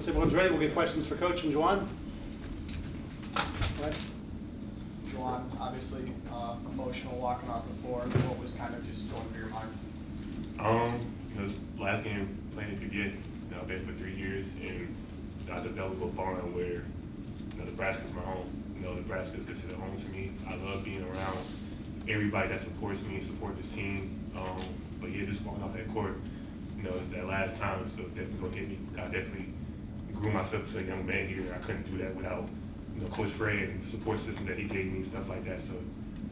Once everyone's ready, we'll get questions for Coach and Jawan. Right. Jawan, obviously emotional walking off the floor. What was kind of just going through your mind? This last game playing at PBA, I've been for 3 years, and I developed a bond where Nebraska's my home. Nebraska is considered home to me. I love being around everybody that supports me and support the team. But yeah, just walking off that court, it's that last time, so it's definitely gonna hit me. I definitely grew myself to a young man here. I couldn't do that without Coach Fred and the support system that he gave me and stuff like that. So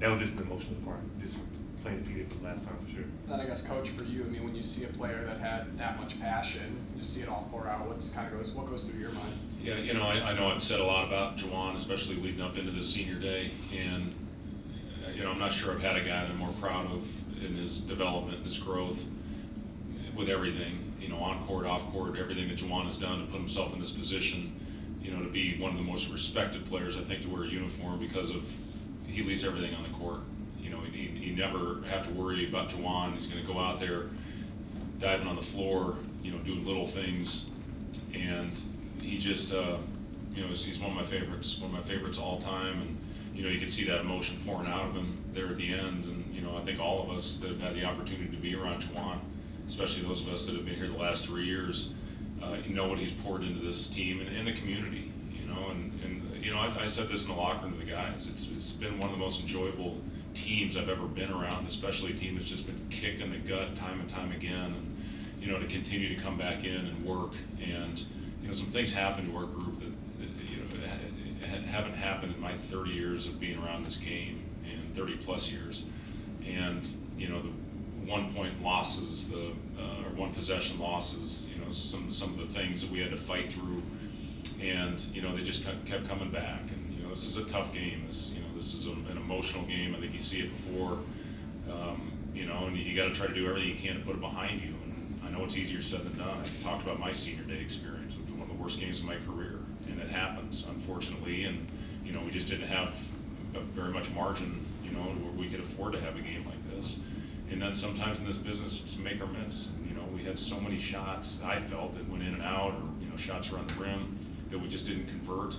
that was just an emotional part, just playing the PBA for the last time for sure. Then I guess, Coach, for you, when you see a player that had that much passion, you see it all pour out, what goes through your mind? Yeah, I know I've said a lot about Jawan, especially leading up into this senior day, and I'm not sure I've had a guy that I'm more proud of in his development, his growth, with everything, on court, off court, everything that Jawan has done to put himself in this position, to be one of the most respected players, I think, to wear a uniform because of he leaves everything on the court. You never have to worry about Jawan. He's going to go out there diving on the floor, doing little things, and he just, he's one of my favorites all time, and you can see that emotion pouring out of him there at the end, and I think all of us that have had the opportunity to be around Jawan, especially those of us that have been here the last 3 years, know what he's poured into this team and the community, I said this in the locker room to the guys. It's been one of the most enjoyable teams I've ever been around, especially a team that's just been kicked in the gut time and time again, and to continue to come back in and work, and some things happen to our group that haven't happened in my 30 years of being around this game, and 30 plus years, and the 1 point losses, or 1 possession losses, some of the things that we had to fight through, and they just kept coming back, and this is a tough game. This is an emotional game. I think you see it before, and you got to try to do everything you can to put it behind you. And I know it's easier said than done. I talked about my senior day experience. It was one of the worst games of my career, and it happens, unfortunately. And we just didn't have very much margin, where we could afford to have a game like this. And then sometimes in this business, it's make or miss. We had so many shots I felt that went in and out, or shots around the rim that we just didn't convert.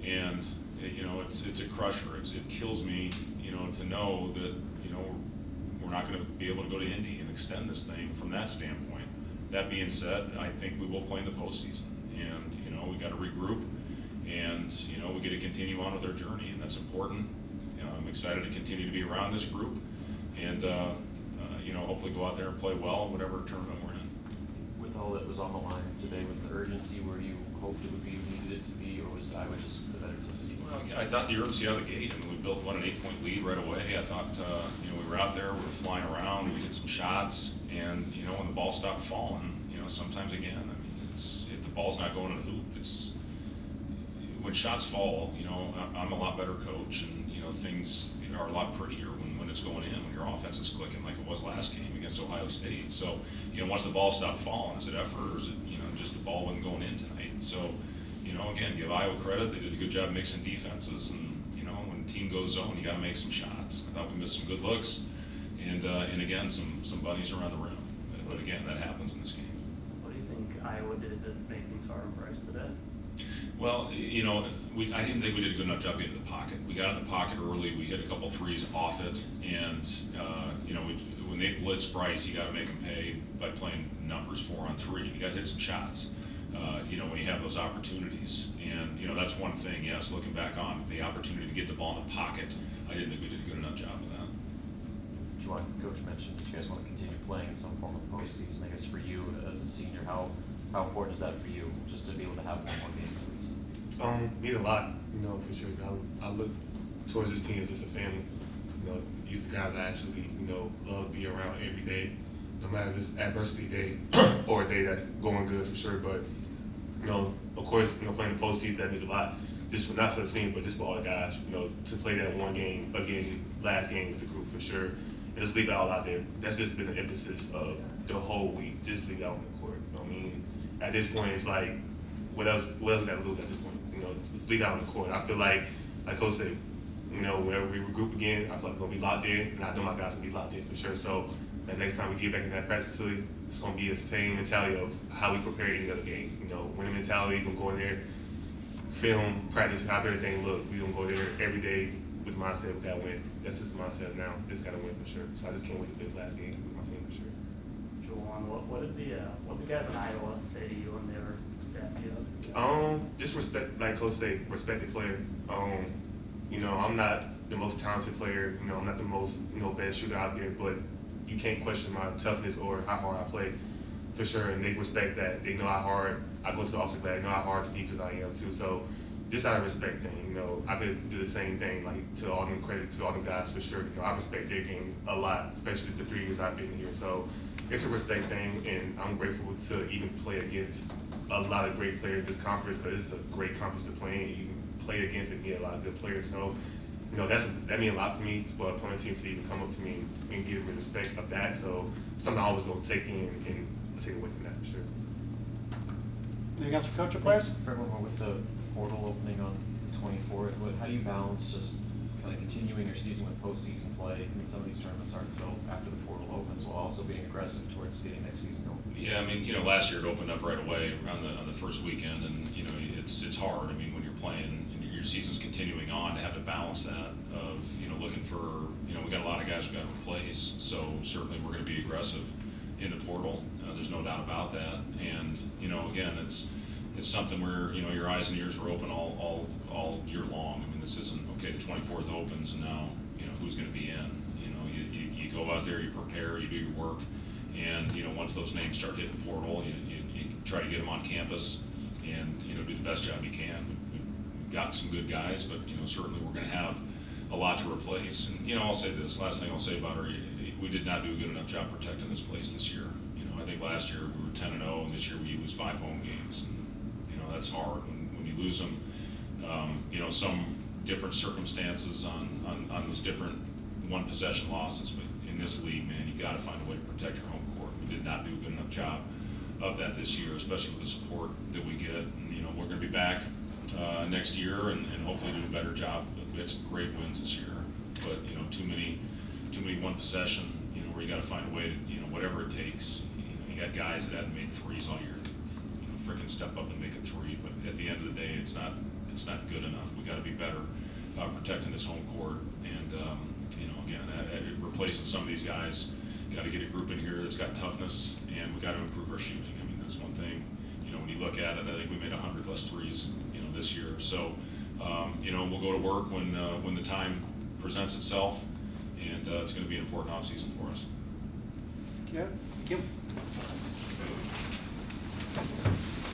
And it's a crusher. It kills me, to know that we're not going to be able to go to Indy and extend this thing from that standpoint. That being said, I think we will play in the postseason, and we got to regroup, and we get to continue on with our journey, and that's important. I'm excited to continue to be around this group, and hopefully go out there and play well in whatever tournament we're in. With all that was on the line today, was the urgency where you hoped it would be, needed it to be, or was Iowa just the better team? Well, I thought the urgency out of the gate. We built an 8-point lead right away. I thought we were out there, we were flying around, we hit some shots, and when the ball stopped falling, sometimes again, if the ball's not going in the hoop, it's when shots fall. I'm a lot better coach, and things are a lot prettier when it's going in, when your offense is clicking like it was last game against Ohio State. So once the ball stopped falling, is it effort, or is it just the ball wasn't going in tonight? So again, give Iowa credit. They did a good job mixing defenses, and when the team goes zone, you got to make some shots. I thought we missed some good looks, and again, some bunnies around the rim. But again, that happens in this game. What do you think Iowa did to make things hard on Bryce today? Well, I didn't think we did a good enough job getting in the pocket. We got in the pocket early. We hit a couple threes off it, and when they blitz Bryce, you got to make him pay by playing numbers 4-on-3. You got to hit some shots. When you have those opportunities, and that's one thing. Yes, looking back on the opportunity to get the ball in the pocket, I didn't think we did a good enough job of that. Jawan, Coach mentioned that you guys want to continue playing in some form of postseason. I guess for you as a senior, how important is that for you, just to be able to have one more game at least? Mean a lot, for sure. I look towards this team as just a family. These are the guys I actually, love to be around every day, no matter if it's adversity day or a day that's going good for sure. But of course, playing the postseason, that means a lot. Just not for the team, but just for all the guys. To play that one game again, last game with the group for sure, and just leave it all out there. That's just been the emphasis of the whole week. Just leave it out on the court. At this point, it's like, what else we got to lose at this point? Just leave it out on the court. I feel like Coach said, whenever we regroup again, I feel like we're gonna be locked in, and I know my guys will be locked in for sure. So the next time we get back in that practice facility, it's going to be the same mentality of how we prepare any other game. You know, winning mentality, we're going to go in there, film, practice, how everything look. We're going to go there every day with the mindset we got to win. That's just the mindset now. Just got to win for sure. So I just can't wait to play this last game with my team for sure. Jawan, what did the guys in Iowa say to you when they were drafting you up? Just respect, like Coach say, respect the player. You know, I'm not the most talented player. You know, I'm not the most, best shooter out there, but you can't question my toughness or how hard I play, for sure. And they respect that. They know how hard I go to the offensive glass. They know how hard the defense I am too. So just out of respect thing, I could do the same thing, like to all them credit to all them guys for sure. You know, I respect their game a lot, especially the 3 years I've been here. So it's a respect thing, and I'm grateful to even play against a lot of great players in this conference, because it's a great conference to play in. You can play against and get a lot of good players. So, that means a lot to me for a opponent team to even come up to me and give me respect of that. So something I always going to take in and take away from that for sure. Anything else for coach or players? For everyone more with the portal opening on the 24th, how do you balance just kind of continuing your season with postseason play? I mean, some of these tournaments aren't until after the portal opens, while also being aggressive towards getting next season going. Yeah, I mean, last year it opened up right away on the first weekend, and it's hard. I mean, when you're playing and your season's continuing on, to have to balance that of looking for we got a lot of guys we got to replace, so certainly we're going to be aggressive in the portal. There's no doubt about that, and again, it's something where your eyes and ears are open all year long. I mean, this isn't okay. The 24th opens, and now who's going to be in. You go out there, you prepare, you do your work. And once those names start hitting the portal, you try to get them on campus, and do the best job you can. We've got some good guys, but certainly we're going to have a lot to replace. And I'll say this: last thing I'll say about her, we did not do a good enough job protecting this place this year. I think last year we were 10-0, and this year we lose 5 home games, and that's hard when you lose them. Some different circumstances on those different one possession losses, but in this league, man, you got to find a way to protect your home court. We did not do a good enough job of that this year, especially with the support that we get. And, we're going to be back next year and hopefully do a better job. We had some great wins this year, but too many one possession. Where you got to find a way to whatever it takes. You got guys that haven't made threes all year. Freaking step up and make a three, but at the end of the day, it's not good enough. We got to be better protecting this home court, and again, replacing some of these guys. Got to get a group in here that's got toughness, and we got to improve our shooting. I mean, that's one thing. When you look at it, I think we made 100 less threes, this year. So, we'll go to work when the time presents itself, and it's going to be an important offseason for us. Yeah. Thank you.